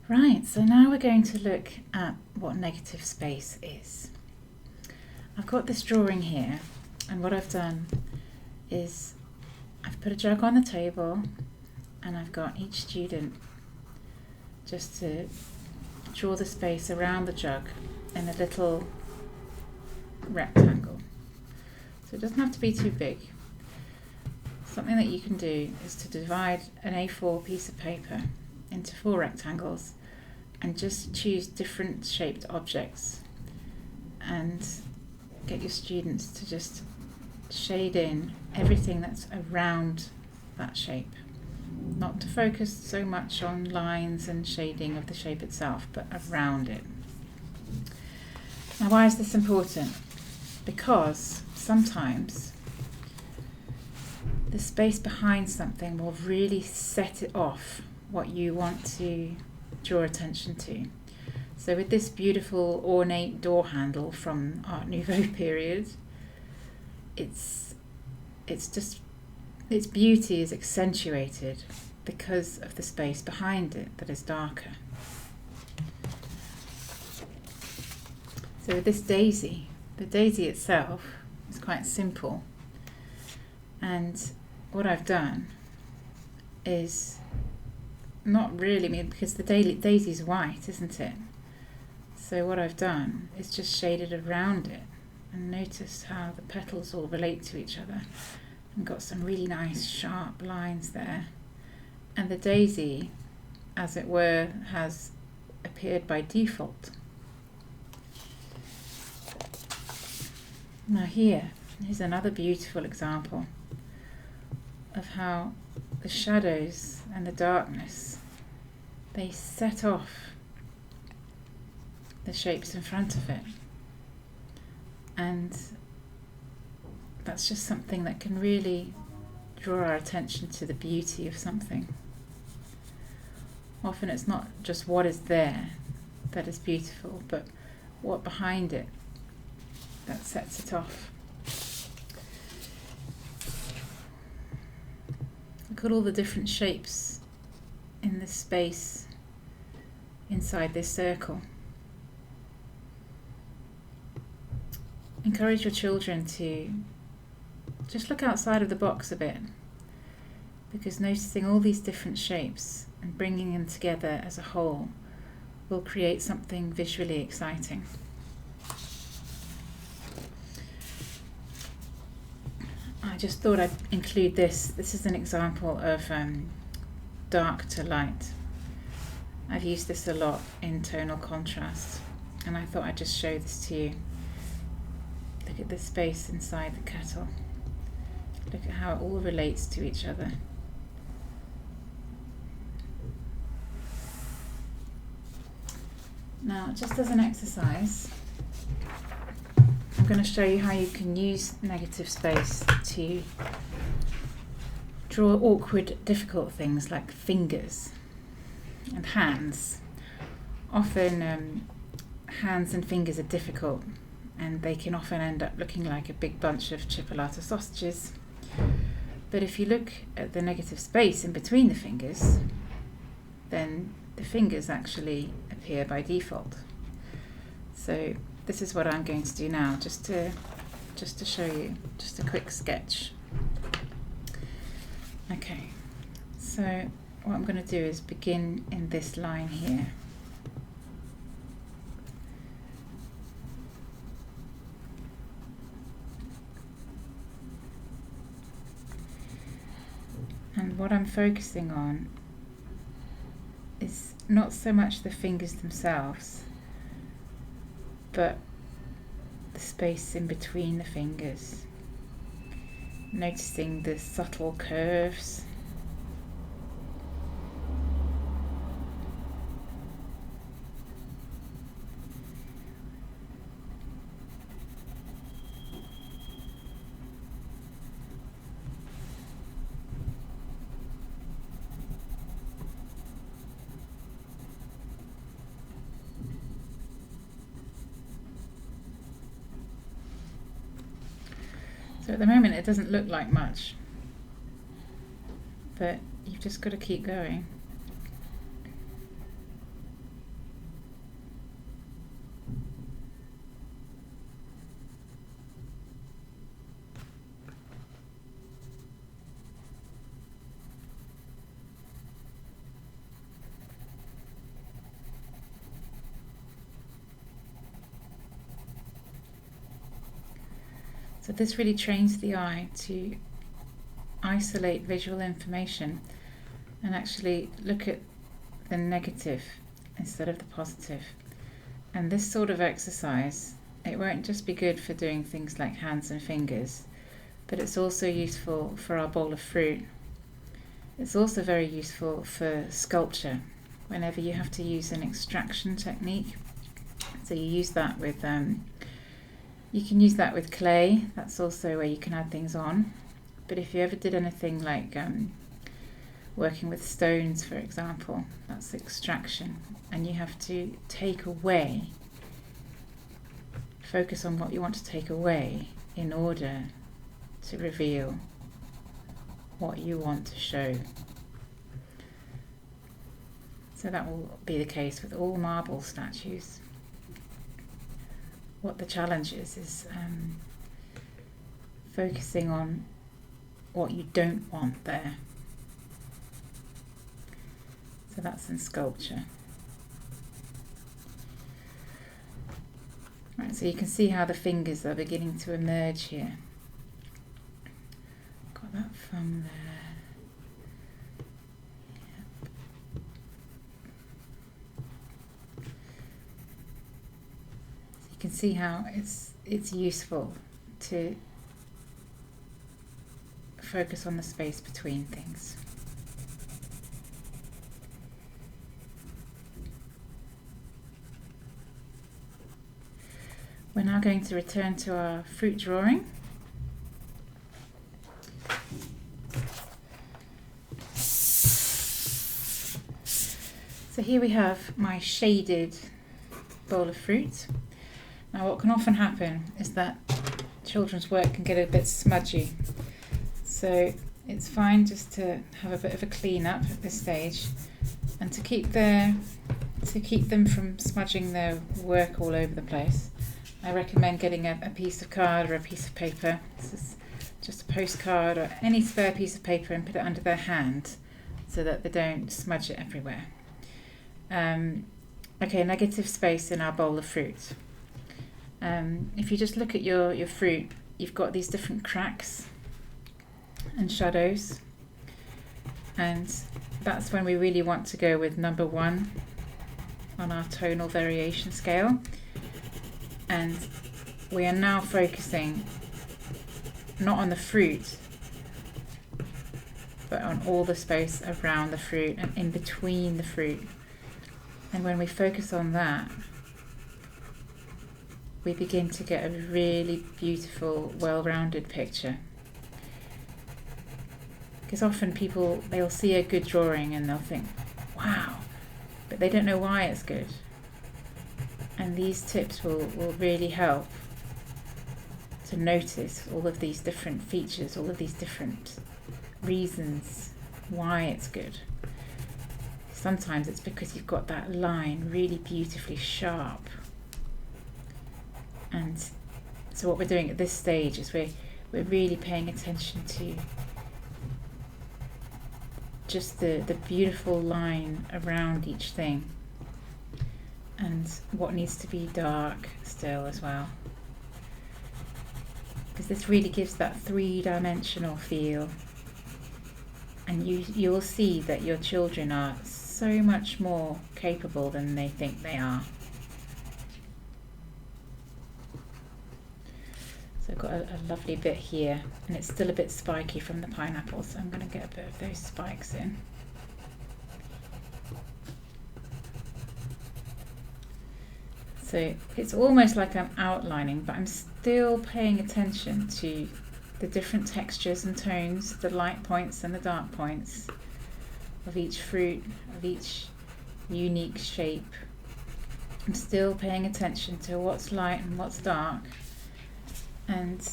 Right, so now we're going to look at what negative space is. I've got this drawing here, and what I've done is I've put a jug on the table and I've got each student just to draw the space around the jug in a little rectangle. So it doesn't have to be too big. Something that you can do is to divide an A4 piece of paper into 4 rectangles and just choose different shaped objects and get your students to just shade in everything that's around that shape. Not to focus so much on lines and shading of the shape itself, but around it. Now, why is this important? Because sometimes the space behind something will really set it off what you want to draw attention to. So with this beautiful ornate door handle from Art Nouveau period, its beauty is accentuated because of the space behind it that is darker. So with this daisy, the daisy itself is quite simple, and what I've done is not really, because the daisy's white, isn't it? So what I've done is just shaded around it and notice how the petals all relate to each other and got some really nice sharp lines there. And the daisy, as it were, has appeared by default. Now here's another beautiful example of how the shadows and the darkness, they set off the shapes in front of it. And that's just something that can really draw our attention to the beauty of something. Often it's not just what is there that is beautiful, but what behind it that sets it off. Look at all the different shapes in this space inside this circle. Encourage your children to just look outside of the box a bit, because noticing all these different shapes and bringing them together as a whole will create something visually exciting. I just thought I'd include this. This is an example of dark to light. I've used this a lot in tonal contrast, and I thought I'd just show this to you. Look at the space inside the kettle. Look at how it all relates to each other. Now, just as an exercise, I'm going to show you how you can use negative space to draw awkward, difficult things like fingers and hands. Often hands and fingers are difficult, and they can often end up looking like a big bunch of chipolata sausages. But if you look at the negative space in between the fingers, then the fingers actually appear by default. So this is what I'm going to do now, just to show you, just a quick sketch. Okay, so what I'm going to do is begin in this line here. And what I'm focusing on is not so much the fingers themselves, but the space in between the fingers. Noticing the subtle curves. So at the moment it doesn't look like much, but you've just got to keep going. So this really trains the eye to isolate visual information and actually look at the negative instead of the positive. And this sort of exercise, it won't just be good for doing things like hands and fingers, but it's also useful for our bowl of fruit. It's also very useful for sculpture, whenever you have to use an extraction technique. So you use that with, you can use that with clay. That's also where you can add things on. But if you ever did anything like working with stones, for example, that's extraction, and you have to take away, focus on what you want to take away in order to reveal what you want to show. So that will be the case with all marble statues. What the challenge is focusing on what you don't want there. So that's in sculpture. Right, so you can see how the fingers are beginning to emerge here. Got that thumb there. Yep. So you can see how it's useful to focus on the space between things. We're now going to return to our fruit drawing. So here we have my shaded bowl of fruit. Now what can often happen is that children's work can get a bit smudgy. So it's fine just to have a bit of a clean up at this stage, and to keep them from smudging their work all over the place, I recommend getting a piece of card or a piece of paper. This is just a postcard or any spare piece of paper, and put it under their hand so that they don't smudge it everywhere. Okay, negative space in our bowl of fruit. If you just look at your fruit, you've got these different cracks and shadows, and that's when we really want to go with number 1 on our tonal variation scale. And we are now focusing not on the fruit, but on all the space around the fruit and in between the fruit. And when we focus on that, we begin to get a really beautiful, well-rounded picture. Because often people, they'll see a good drawing and they'll think, wow, but they don't know why it's good. And these tips will really help to notice all of these different features, all of these different reasons why it's good. Sometimes it's because you've got that line really beautifully sharp. And so what we're doing at this stage is we're really paying attention to just the beautiful line around each thing, and what needs to be dark still as well, because this really gives that 3-dimensional feel, and you'll see that your children are so much more capable than they think they are. So I've got a lovely bit here, and it's still a bit spiky from the pineapple, so I'm going to get a bit of those spikes in. So it's almost like I'm outlining, but I'm still paying attention to the different textures and tones, the light points and the dark points of each fruit, of each unique shape. I'm still paying attention to what's light and what's dark, and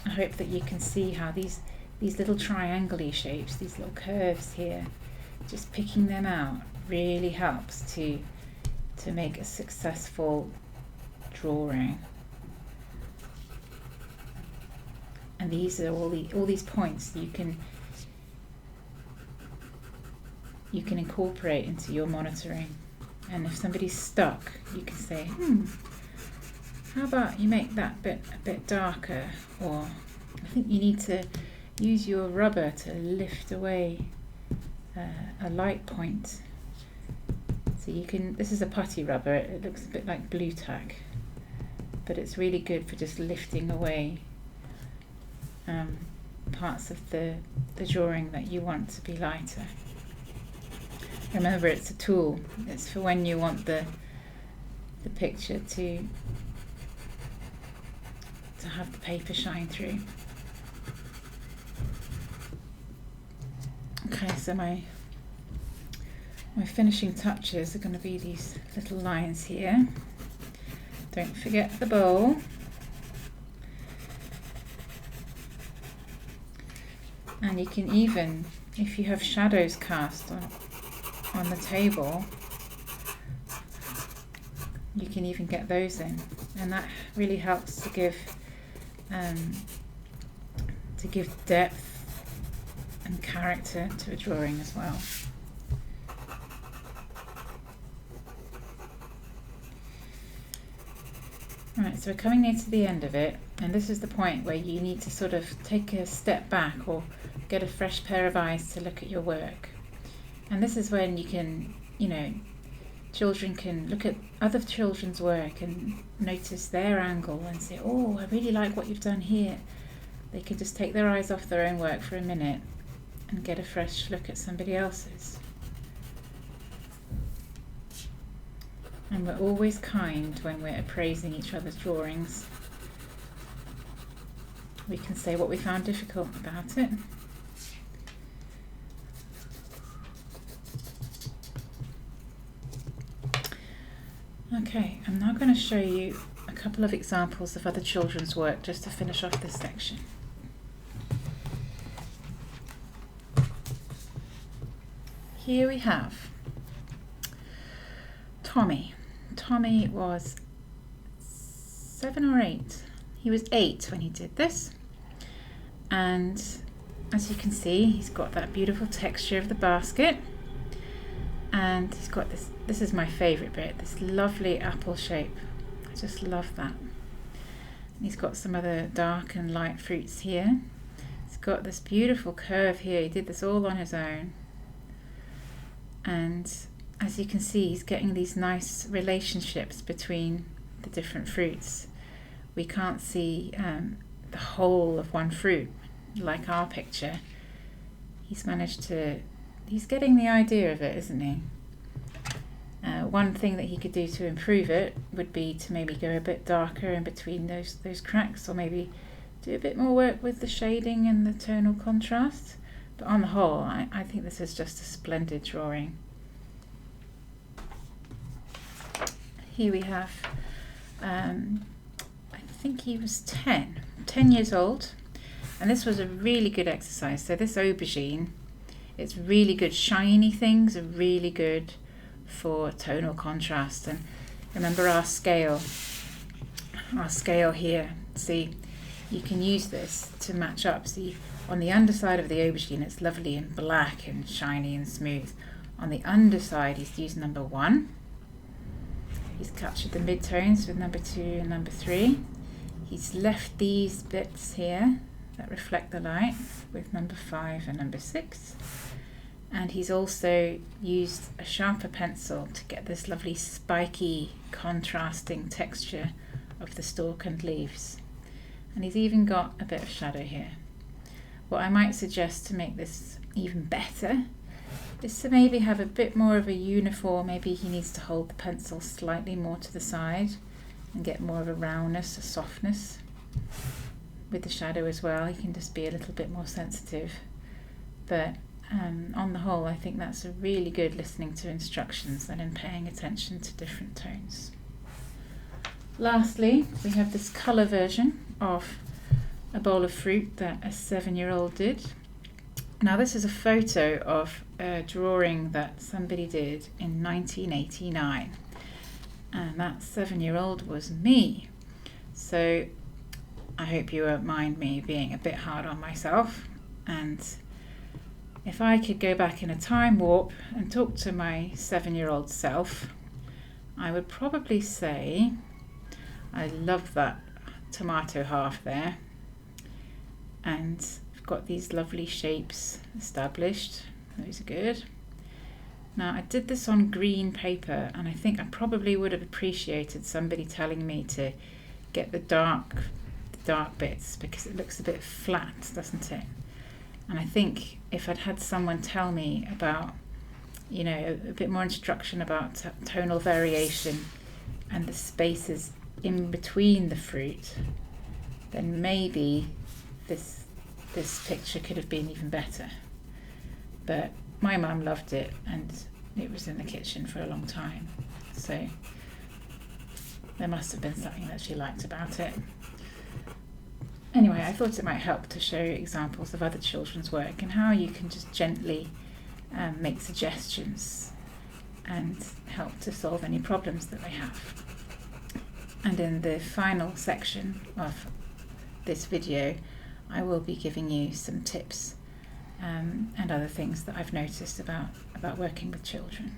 I hope that you can see how these little triangle-y shapes, these little curves here, just picking them out really helps to make a successful drawing. And these are all these points that you can incorporate into your monitoring. And if somebody's stuck, you can say, how about you make that bit a bit darker, or I think you need to use your rubber to lift away a light point. So you can, this is a putty rubber, it looks a bit like blue tack, but it's really good for just lifting away parts of the drawing that you want to be lighter. Remember, it's a tool. It's for when you want the picture to have the paper shine through. Okay, so my finishing touches are going to be these little lines here. Don't forget the bowl. And you can even, if you have shadows cast on the table, you can even get those in, and that really helps to give depth and character to a drawing as well. Right, so we're coming near to the end of it, and this is the point where you need to sort of take a step back or get a fresh pair of eyes to look at your work. And this is when you can, children can look at other children's work and notice their angle and say, oh, I really like what you've done here. They can just take their eyes off their own work for a minute and get a fresh look at somebody else's. And we're always kind when we're appraising each other's drawings. We can say what we found difficult about it. Okay, I'm now going to show you a couple of examples of other children's work just to finish off this section. Here we have Tommy. Tommy was 7 or 8. He was 8 when he did this, and as you can see, he's got that beautiful texture of the basket, and he's got this is my favourite bit, this lovely apple shape. I just love that. And he's got some other dark and light fruits here. He's got this beautiful curve here. He did this all on his own, and as you can see, he's getting these nice relationships between the different fruits. We can't see the whole of one fruit like our picture. He's getting the idea of it, isn't he? One thing that he could do to improve it would be to maybe go a bit darker in between those cracks, or maybe do a bit more work with the shading and the tonal contrast. But on the whole, I think this is just a splendid drawing. Here we have, I think he was 10 years old, and this was a really good exercise. So this aubergine, it's really good. Shiny things are really good for tonal contrast. And remember our scale here. See, you can use this to match up. See, on the underside of the aubergine, it's lovely and black and shiny and smooth. On the underside, he's used number 1. He's captured the midtones with number 2 and number 3. He's left these bits here that reflect the light with number 5 and number 6. And he's also used a sharper pencil to get this lovely spiky contrasting texture of the stalk and leaves. And he's even got a bit of shadow here. What I might suggest to make this even better is to maybe have a bit more of a uniform. Maybe he needs to hold the pencil slightly more to the side and get more of a roundness, a softness with the shadow as well. He can just be a little bit more sensitive. But on the whole, I think that's a really good listening to instructions and in paying attention to different tones. Lastly, we have this colour version of a bowl of fruit that a 7-year-old did. Now this is a photo of a drawing that somebody did in 1989, and that 7-year-old was me. So I hope you won't mind me being a bit hard on myself, and if I could go back in a time warp and talk to my 7-year-old self, I would probably say, I love that tomato half there, and I've got these lovely shapes established. Those are good. Now I did this on green paper, and I think I probably would have appreciated somebody telling me to get the dark bits, because it looks a bit flat, doesn't it? And I think if I'd had someone tell me about, you know, a bit more instruction about tonal variation and the spaces in between the fruit, then maybe this picture could have been even better. But my mum loved it, and it was in the kitchen for a long time, so there must have been something that she liked about it. Anyway, I thought it might help to show examples of other children's work and how you can just gently make suggestions and help to solve any problems that they have. And in the final section of this video, I will be giving you some tips and other things that I've noticed about working with children.